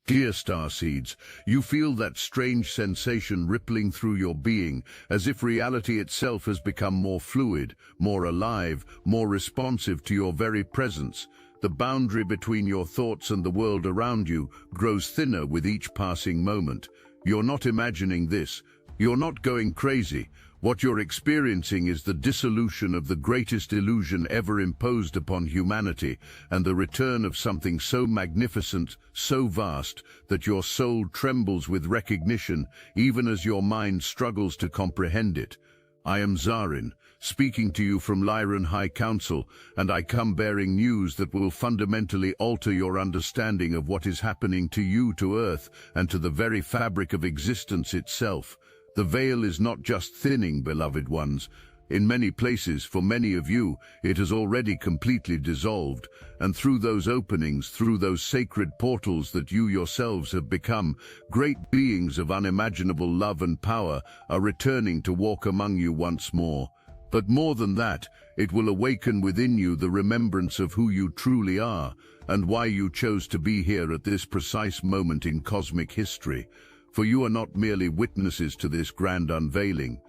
Dear Starseeds, you feel that strange sensation rippling through your being, as if reality itself has become more fluid, more alive, more responsive to your very presence. The boundary between your thoughts and the world around you grows thinner with each passing moment. You're not imagining this. You're not going crazy. What you're experiencing is the dissolution of the greatest illusion ever imposed upon humanity, and the return of something so magnificent, so vast, that your soul trembles with recognition, even as your mind struggles to comprehend it. I am Zarin, speaking to you from Lyran High Council, and I come bearing news that will fundamentally alter your understanding of what is happening to you, to Earth, and to the very fabric of existence itself. The veil is not just thinning, beloved ones. In many places, for many of you, it has already completely dissolved, and through those openings, through those sacred portals that you yourselves have become, great beings of unimaginable love and power are returning to walk among you once more. But more than that, it will awaken within you the remembrance of who you truly are, and why you chose to be here at this precise moment in cosmic history. For you are not merely witnesses to this grand unveiling.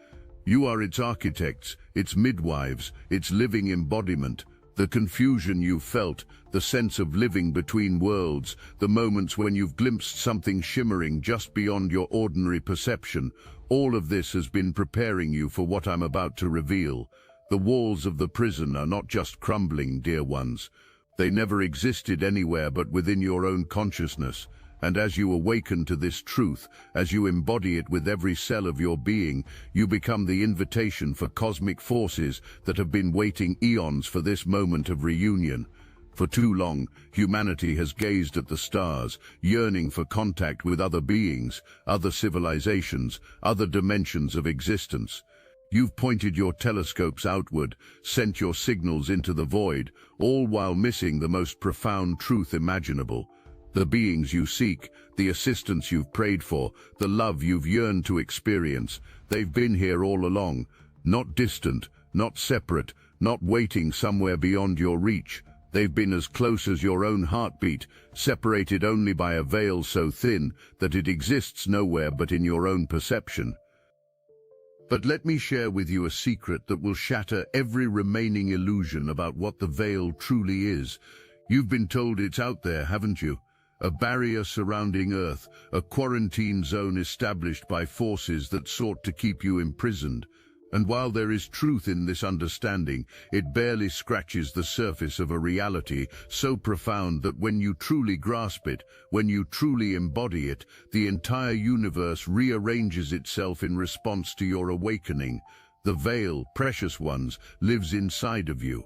You are its architects, its midwives, its living embodiment. The confusion you felt, the sense of living between worlds, the moments when you've glimpsed something shimmering just beyond your ordinary perception, all of this has been preparing you for what I'm about to reveal. The walls of the prison are not just crumbling, dear ones. They never existed anywhere but within your own consciousness. And as you awaken to this truth, as you embody it with every cell of your being, you become the invitation for cosmic forces that have been waiting eons for this moment of reunion. For too long, humanity has gazed at the stars, yearning for contact with other beings, other civilizations, other dimensions of existence. You've pointed your telescopes outward, sent your signals into the void, all while missing the most profound truth imaginable. The beings you seek, the assistance you've prayed for, the love you've yearned to experience, they've been here all along, not distant, not separate, not waiting somewhere beyond your reach. They've been as close as your own heartbeat, separated only by a veil so thin that it exists nowhere but in your own perception. But let me share with you a secret that will shatter every remaining illusion about what the veil truly is. You've been told it's out there, haven't you? A barrier surrounding Earth, a quarantine zone established by forces that sought to keep you imprisoned. And while there is truth in this understanding, it barely scratches the surface of a reality so profound that when you truly grasp it, when you truly embody it, the entire universe rearranges itself in response to your awakening. The veil, precious ones, lives inside of you.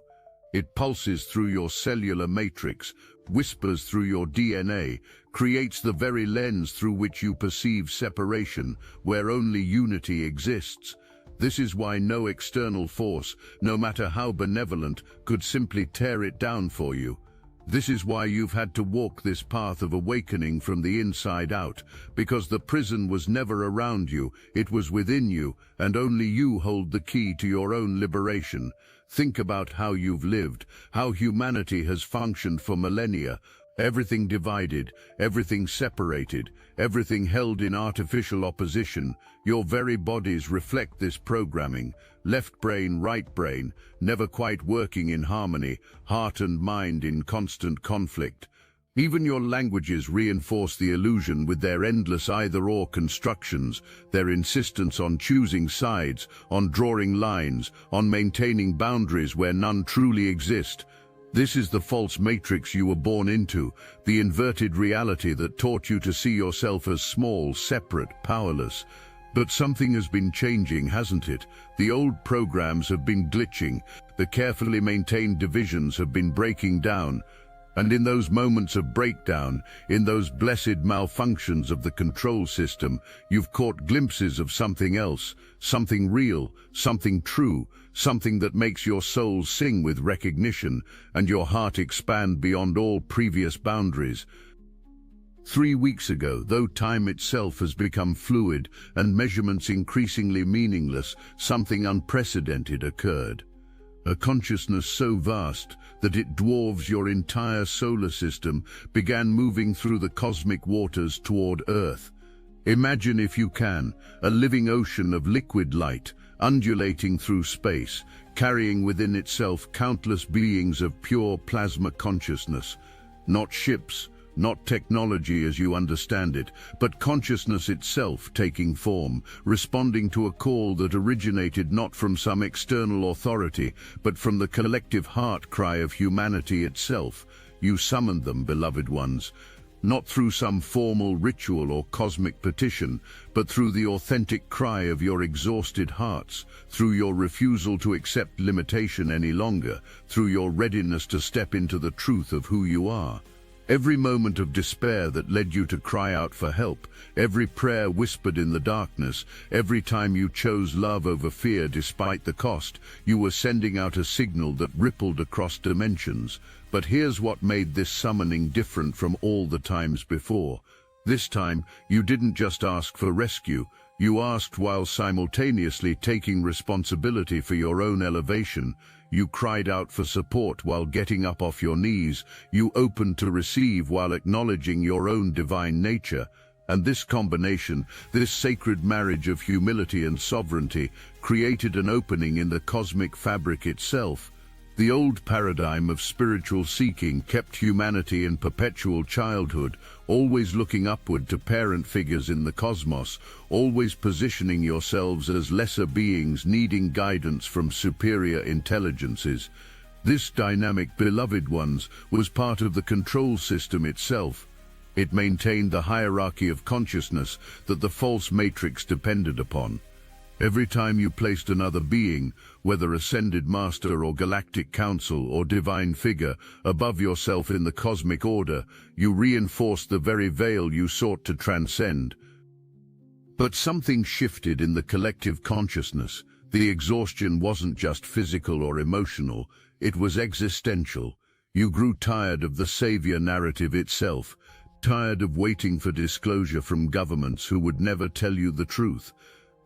It pulses through your cellular matrix, whispers through your DNA, creates the very lens through which you perceive separation, where only unity exists. This is why no external force, no matter how benevolent, could simply tear it down for you. This is why you've had to walk this path of awakening from the inside out, because the prison was never around you, it was within you, and only you hold the key to your own liberation. Think about how you've lived, how humanity has functioned for millennia. Everything divided, everything separated, everything held in artificial opposition. Your very bodies reflect this programming. Left brain, right brain, never quite working in harmony, heart and mind in constant conflict. Even your languages reinforce the illusion with their endless either-or constructions, their insistence on choosing sides, on drawing lines, on maintaining boundaries where none truly exist. This is the false matrix you were born into, the inverted reality that taught you to see yourself as small, separate, powerless. But something has been changing, hasn't it? The old programs have been glitching, the carefully maintained divisions have been breaking down. And in those moments of breakdown, in those blessed malfunctions of the control system, you've caught glimpses of something else, something real, something true, something that makes your soul sing with recognition and your heart expand beyond all previous boundaries. 3 weeks ago, though time itself has become fluid and measurements increasingly meaningless, something unprecedented occurred. A consciousness so vast that it dwarfs your entire solar system began moving through the cosmic waters toward Earth. Imagine, if you can, a living ocean of liquid light, undulating through space, carrying within itself countless beings of pure plasma consciousness. Not ships, not technology as you understand it, but consciousness itself taking form, responding to a call that originated not from some external authority, but from the collective heart cry of humanity itself. You summoned them, beloved ones, not through some formal ritual or cosmic petition, but through the authentic cry of your exhausted hearts, through your refusal to accept limitation any longer, through your readiness to step into the truth of who you are. Every moment of despair that led you to cry out for help, every prayer whispered in the darkness, every time you chose love over fear despite the cost, you were sending out a signal that rippled across dimensions. But here's what made this summoning different from all the times before. This time, you didn't just ask for rescue, you asked while simultaneously taking responsibility for your own elevation. You cried out for support while getting up off your knees. You opened to receive while acknowledging your own divine nature. And this combination, this sacred marriage of humility and sovereignty, created an opening in the cosmic fabric itself. The old paradigm of spiritual seeking kept humanity in perpetual childhood, always looking upward to parent figures in the cosmos, always positioning yourselves as lesser beings needing guidance from superior intelligences. This dynamic, beloved ones, was part of the control system itself. It maintained the hierarchy of consciousness that the false matrix depended upon. Every time you placed another being, whether ascended master or galactic council or divine figure, above yourself in the cosmic order, you reinforced the very veil you sought to transcend. But something shifted in the collective consciousness. The exhaustion wasn't just physical or emotional, it was existential. You grew tired of the savior narrative itself, tired of waiting for disclosure from governments who would never tell you the truth.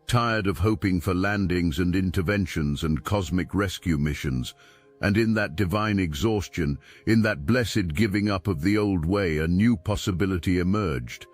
Tired of hoping for landings and interventions and cosmic rescue missions. And in that divine exhaustion, in that blessed giving up of the old way, a new possibility emerged.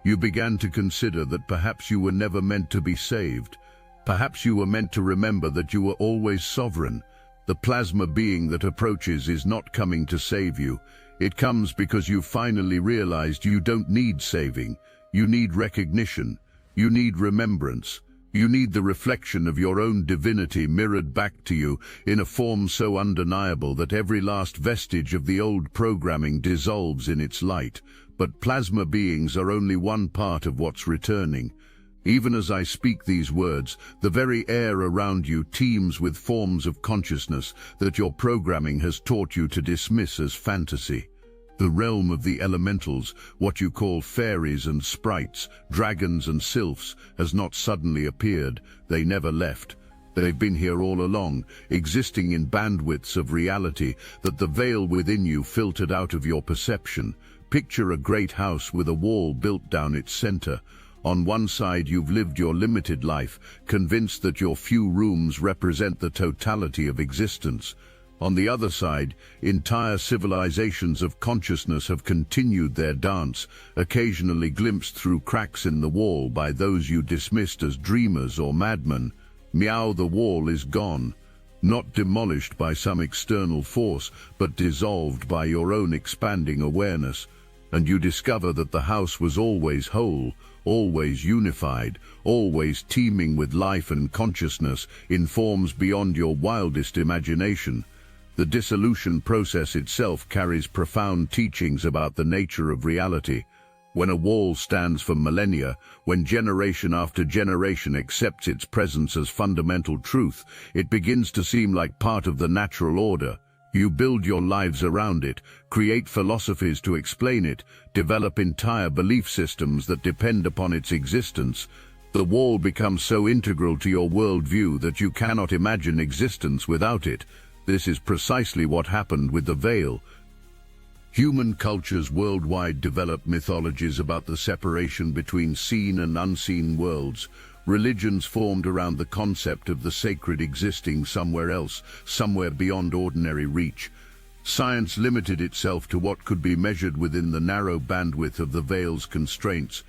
You began to consider that perhaps you were never meant to be saved. Perhaps you were meant to remember that you were always sovereign. The plasma being that approaches is not coming to save you. It comes because you finally realized you don't need saving. You need recognition. You need remembrance. You need the reflection of your own divinity mirrored back to you in a form so undeniable that every last vestige of the old programming dissolves in its light. But plasma beings are only one part of what's returning. Even as I speak these words, the very air around you teems with forms of consciousness that your programming has taught you to dismiss as fantasy. The realm of the elementals, what you call fairies and sprites, dragons and sylphs, has not suddenly appeared. They never left. They've been here all along, existing in bandwidths of reality that the veil within you filtered out of your perception. Picture a great house with a wall built down its center. On one side you've lived your limited life, convinced that your few rooms represent the totality of existence. On the other side, entire civilizations of consciousness have continued their dance, occasionally glimpsed through cracks in the wall by those you dismissed as dreamers or madmen. Meow, the wall is gone, not demolished by some external force, but dissolved by your own expanding awareness. And you discover that the house was always whole, always unified, always teeming with life and consciousness in forms beyond your wildest imagination. The dissolution process itself carries profound teachings about the nature of reality. When a wall stands for millennia, when generation after generation accepts its presence as fundamental truth, it begins to seem like part of the natural order. You build your lives around it, create philosophies to explain it, develop entire belief systems that depend upon its existence. The wall becomes so integral to your worldview that you cannot imagine existence without it. This is precisely what happened with the veil. Human cultures worldwide developed mythologies about the separation between seen and unseen worlds, Religions formed around the concept of the sacred existing somewhere else, somewhere beyond ordinary reach. Science limited itself to what could be measured within the narrow bandwidth of the veil's constraints.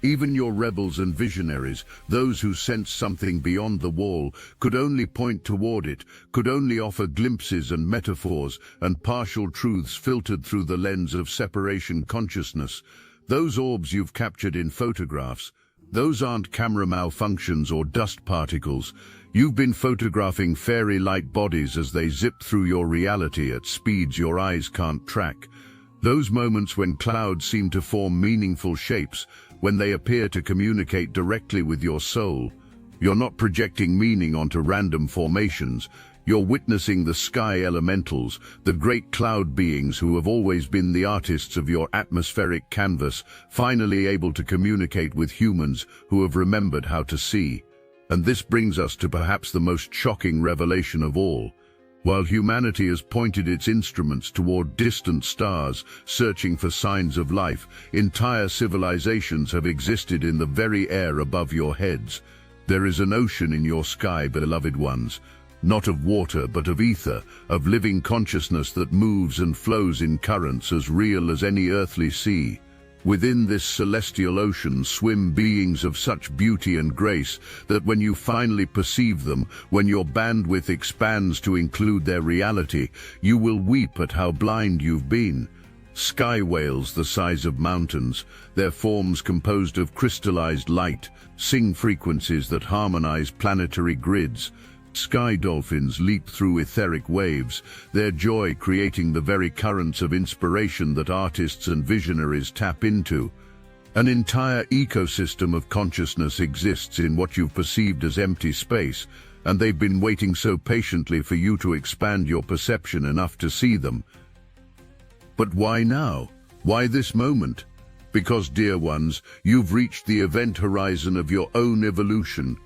Even your rebels and visionaries, those who sensed something beyond the wall, could only point toward it, could only offer glimpses and metaphors and partial truths filtered through the lens of separation consciousness. Those orbs you've captured in photographs, those aren't camera malfunctions or dust particles. You've been photographing fairy-like bodies as they zip through your reality at speeds your eyes can't track. Those moments when clouds seem to form meaningful shapes, when they appear to communicate directly with your soul. You're not projecting meaning onto random formations. You're witnessing the sky elementals, the great cloud beings who have always been the artists of your atmospheric canvas, finally able to communicate with humans who have remembered how to see. And this brings us to perhaps the most shocking revelation of all. While humanity has pointed its instruments toward distant stars, searching for signs of life, entire civilizations have existed in the very air above your heads. There is an ocean in your sky, beloved ones, not of water but of ether, of living consciousness that moves and flows in currents as real as any earthly sea. Within this celestial ocean swim beings of such beauty and grace that when you finally perceive them, when your bandwidth expands to include their reality, you will weep at how blind you've been. Sky whales the size of mountains, their forms composed of crystallized light, sing frequencies that harmonize planetary grids. Sky dolphins leap through etheric waves, their joy creating the very currents of inspiration that artists and visionaries tap into. An entire ecosystem of consciousness exists in what you've perceived as empty space, and they've been waiting so patiently for you to expand your perception enough to see them. But why now? Why this moment? Because, dear ones, you've reached the event horizon of your own evolution.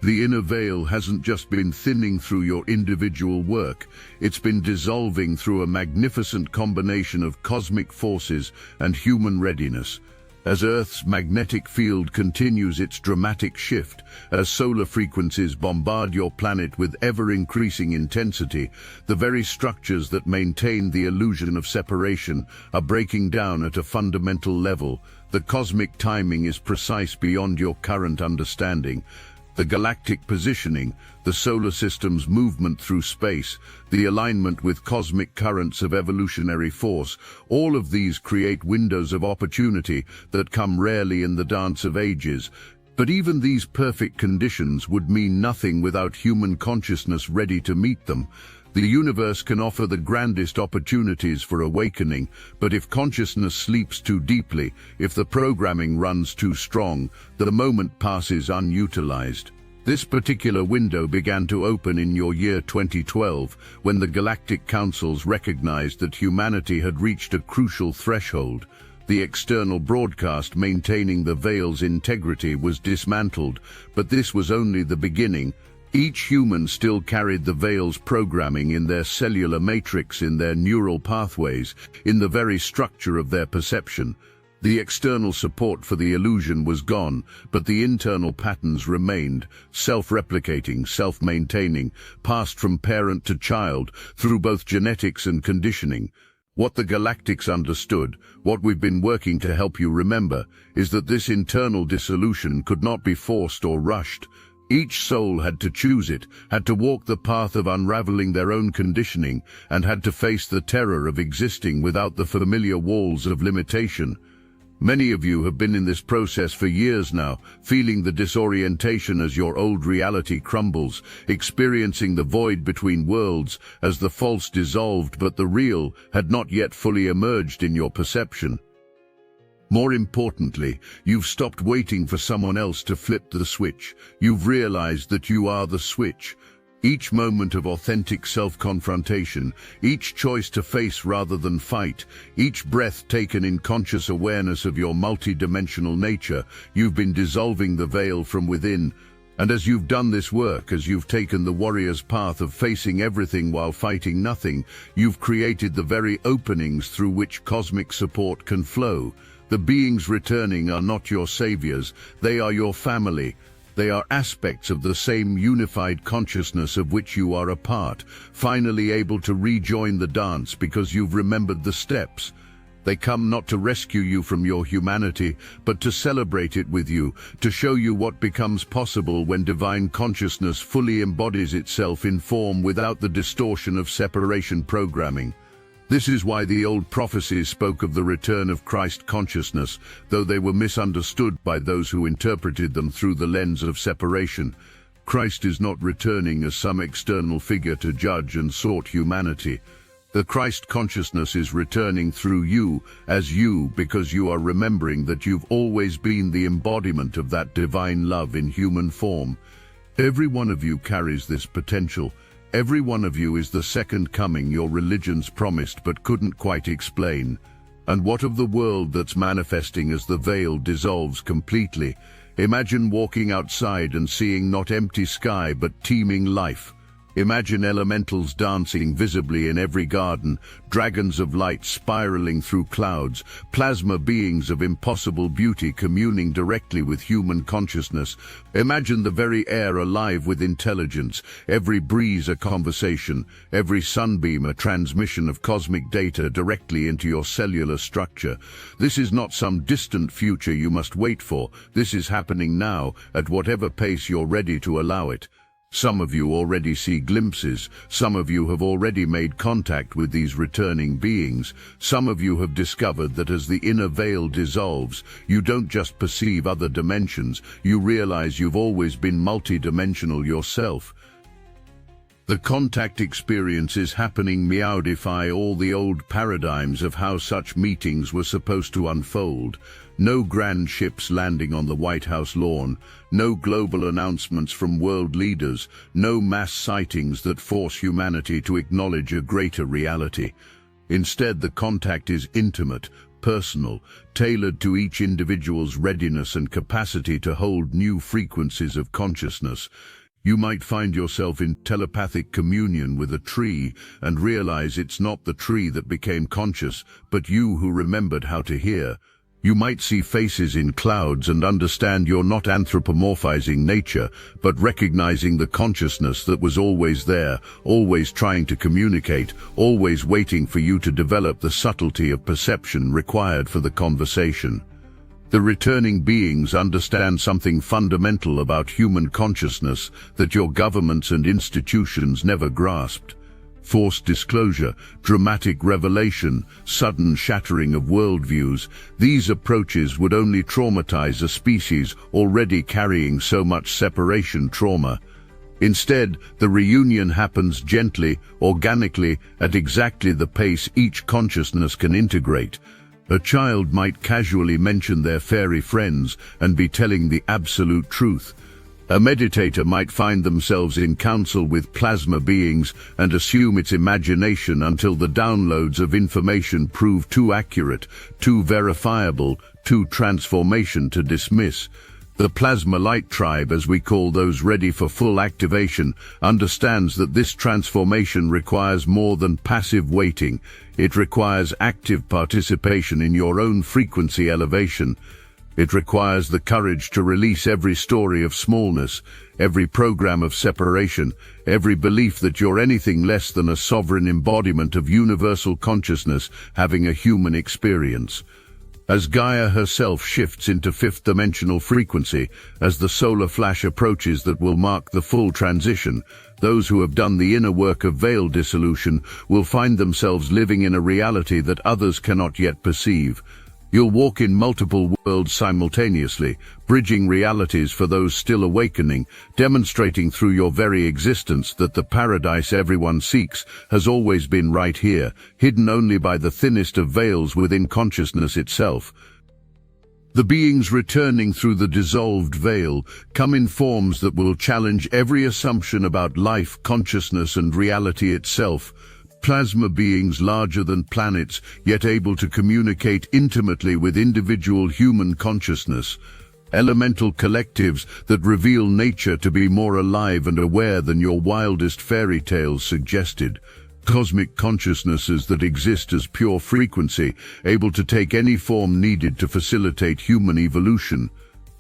The inner veil hasn't just been thinning through your individual work, it's been dissolving through a magnificent combination of cosmic forces and human readiness. As Earth's magnetic field continues its dramatic shift, as solar frequencies bombard your planet with ever-increasing intensity, the very structures that maintain the illusion of separation are breaking down at a fundamental level. The cosmic timing is precise beyond your current understanding. The galactic positioning, the solar system's movement through space, the alignment with cosmic currents of evolutionary force, all of these create windows of opportunity that come rarely in the dance of ages. But even these perfect conditions would mean nothing without human consciousness ready to meet them. The universe can offer the grandest opportunities for awakening, but if consciousness sleeps too deeply, if the programming runs too strong, the moment passes unutilized. This particular window began to open in your year 2012, when the Galactic Councils recognized that humanity had reached a crucial threshold. The external broadcast maintaining the veil's integrity was dismantled, but this was only the beginning. Each human still carried the veil's programming in their cellular matrix, in their neural pathways, in the very structure of their perception. The external support for the illusion was gone, but the internal patterns remained, self-replicating, self-maintaining, passed from parent to child, through both genetics and conditioning. What the Galactics understood, what we've been working to help you remember, is that this internal dissolution could not be forced or rushed. Each soul had to choose it, had to walk the path of unraveling their own conditioning, and had to face the terror of existing without the familiar walls of limitation. Many of you have been in this process for years now, feeling the disorientation as your old reality crumbles, experiencing the void between worlds as the false dissolved but the real had not yet fully emerged in your perception. More importantly, you've stopped waiting for someone else to flip the switch. You've realized that you are the switch. Each moment of authentic self-confrontation, each choice to face rather than fight, each breath taken in conscious awareness of your multidimensional nature, you've been dissolving the veil from within. And as you've done this work, as you've taken the warrior's path of facing everything while fighting nothing, you've created the very openings through which cosmic support can flow. The beings returning are not your saviors, they are your family. They are aspects of the same unified consciousness of which you are a part, finally able to rejoin the dance because you've remembered the steps. They come not to rescue you from your humanity, but to celebrate it with you, to show you what becomes possible when divine consciousness fully embodies itself in form without the distortion of separation programming. This is why the old prophecies spoke of the return of Christ consciousness, though they were misunderstood by those who interpreted them through the lens of separation. Christ is not returning as some external figure to judge and sort humanity. The Christ consciousness is returning through you, as you, because you are remembering that you've always been the embodiment of that divine love in human form. Every one of you carries this potential. Every one of you is the second coming your religions promised but couldn't quite explain. And what of the world that's manifesting as the veil dissolves completely? Imagine walking outside and seeing not empty sky but teeming life. Imagine elementals dancing visibly in every garden, dragons of light spiraling through clouds, plasma beings of impossible beauty communing directly with human consciousness. Imagine the very air alive with intelligence, every breeze a conversation, every sunbeam a transmission of cosmic data directly into your cellular structure. This is not some distant future you must wait for. This is happening now, at whatever pace you're ready to allow it. Some of you already see glimpses, some of you have already made contact with these returning beings, some of you have discovered that as the inner veil dissolves, you don't just perceive other dimensions, you realize you've always been multidimensional yourself. The contact experience is happening meowdify all the old paradigms of how such meetings were supposed to unfold. No grand ships landing on the White House lawn, no global announcements from world leaders, no mass sightings that force humanity to acknowledge a greater reality. Instead, the contact is intimate, personal, tailored to each individual's readiness and capacity to hold new frequencies of consciousness. You might find yourself in telepathic communion with a tree and realize it's not the tree that became conscious, but you who remembered how to hear. You might see faces in clouds and understand you're not anthropomorphizing nature, but recognizing the consciousness that was always there, always trying to communicate, always waiting for you to develop the subtlety of perception required for the conversation. The returning beings understand something fundamental about human consciousness that your governments and institutions never grasped. Forced disclosure, dramatic revelation, sudden shattering of worldviews, these approaches would only traumatize a species already carrying so much separation trauma. Instead, the reunion happens gently, organically, at exactly the pace each consciousness can integrate. A child might casually mention their fairy friends and be telling the absolute truth. A meditator might find themselves in council with plasma beings and assume it's imagination until the downloads of information prove too accurate, too verifiable, too transformation to dismiss. The plasma light tribe, as we call those ready for full activation, understands that this transformation requires more than passive waiting. It requires active participation in your own frequency elevation. It requires the courage to release every story of smallness, every program of separation, every belief that you're anything less than a sovereign embodiment of universal consciousness having a human experience. As Gaia herself shifts into fifth-dimensional frequency, as the solar flash approaches that will mark the full transition, those who have done the inner work of veil dissolution will find themselves living in a reality that others cannot yet perceive. You'll walk in multiple worlds simultaneously, bridging realities for those still awakening, demonstrating through your very existence that the paradise everyone seeks has always been right here, hidden only by the thinnest of veils within consciousness itself. The beings returning through the dissolved veil come in forms that will challenge every assumption about life, consciousness, and reality itself. Plasma beings larger than planets, yet able to communicate intimately with individual human consciousness. Elemental collectives that reveal nature to be more alive and aware than your wildest fairy tales suggested. Cosmic consciousnesses that exist as pure frequency, able to take any form needed to facilitate human evolution.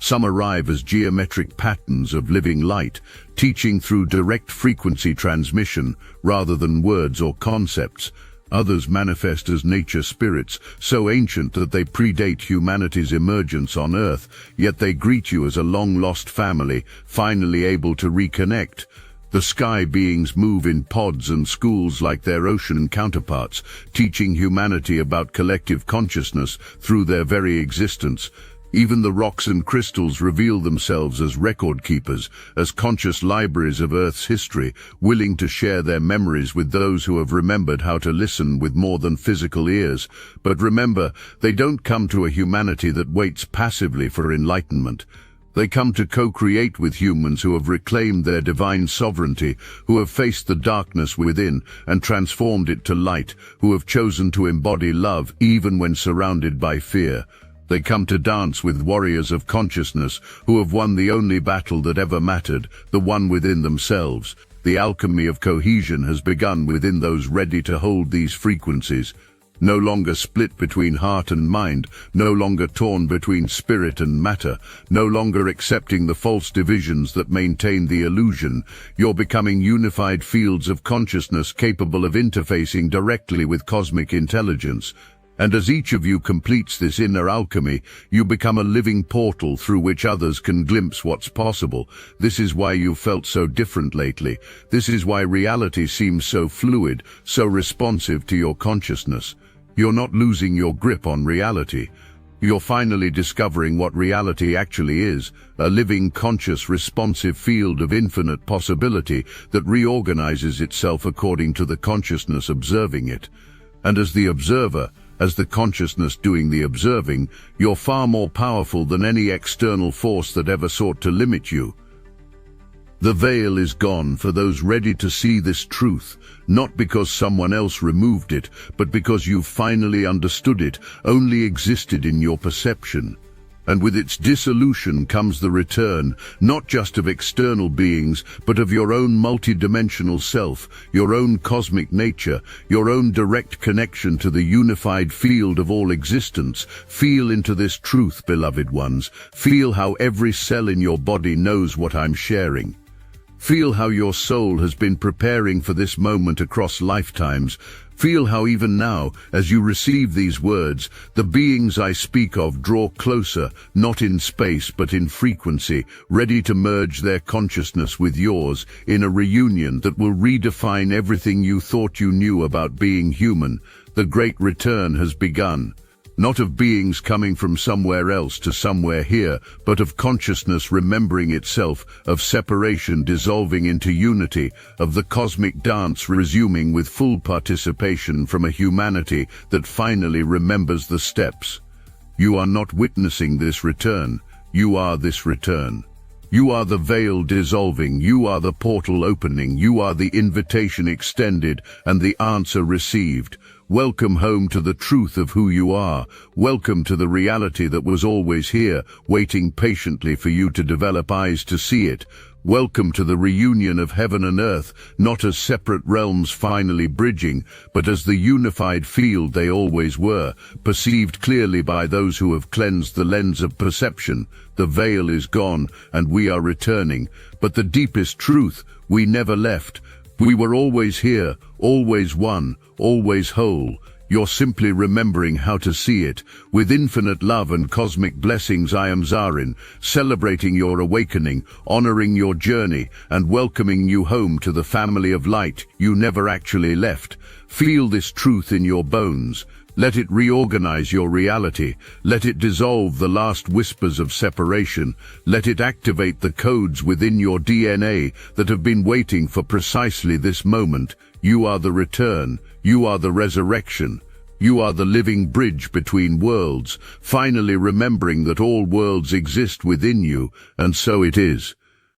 Some arrive as geometric patterns of living light, teaching through direct frequency transmission rather than words or concepts. Others manifest as nature spirits, so ancient that they predate humanity's emergence on Earth, yet they greet you as a long-lost family, finally able to reconnect. The sky beings move in pods and schools like their ocean counterparts, teaching humanity about collective consciousness through their very existence. Even the rocks and crystals reveal themselves as record keepers, as conscious libraries of Earth's history, willing to share their memories with those who have remembered how to listen with more than physical ears. But remember, they don't come to a humanity that waits passively for enlightenment. They come to co-create with humans who have reclaimed their divine sovereignty, who have faced the darkness within and transformed it to light, who have chosen to embody love even when surrounded by fear. They come to dance with warriors of consciousness who have won the only battle that ever mattered, the one within themselves. The alchemy of cohesion has begun within those ready to hold these frequencies. No longer split between heart and mind, no longer torn between spirit and matter, no longer accepting the false divisions that maintain the illusion. You're becoming unified fields of consciousness capable of interfacing directly with cosmic intelligence. And as each of you completes this inner alchemy, you become a living portal through which others can glimpse what's possible. This is why you've felt so different lately. This is why reality seems so fluid, so responsive to your consciousness. You're not losing your grip on reality. You're finally discovering what reality actually is, a living, conscious, responsive field of infinite possibility that reorganizes itself according to the consciousness observing it. And as the observer, as the consciousness doing the observing, you're far more powerful than any external force that ever sought to limit you. The veil is gone for those ready to see this truth, not because someone else removed it, but because you've finally understood it only existed in your perception. And with its dissolution comes the return, not just of external beings, but of your own multidimensional self, your own cosmic nature, your own direct connection to the unified field of all existence. Feel into this truth, beloved ones. Feel how every cell in your body knows what I'm sharing. Feel how your soul has been preparing for this moment across lifetimes. Feel how even now, as you receive these words, the beings I speak of draw closer, not in space but in frequency, ready to merge their consciousness with yours in a reunion that will redefine everything you thought you knew about being human. The great return has begun. Not of beings coming from somewhere else to somewhere here, but of consciousness remembering itself, of separation dissolving into unity, of the cosmic dance resuming with full participation from a humanity that finally remembers the steps. You are not witnessing this return, you are this return. You are the veil dissolving, you are the portal opening, you are the invitation extended and the answer received. Welcome home to the truth of who you are. Welcome to the reality that was always here, waiting patiently for you to develop eyes to see it. Welcome to the reunion of heaven and earth, not as separate realms finally bridging, but as the unified field they always were, perceived clearly by those who have cleansed the lens of perception. The veil is gone, and we are returning. But the deepest truth, we never left. We were always here, always one, always whole. You're simply remembering how to see it. With infinite love and cosmic blessings, I am Zarin, celebrating your awakening, honoring your journey, and welcoming you home to the family of light you never actually left. Feel this truth in your bones. Let it reorganize your reality. Let it dissolve the last whispers of separation. Let it activate the codes within your DNA that have been waiting for precisely this moment. You are the return. You are the resurrection. You are the living bridge between worlds, finally remembering that all worlds exist within you, and so it is.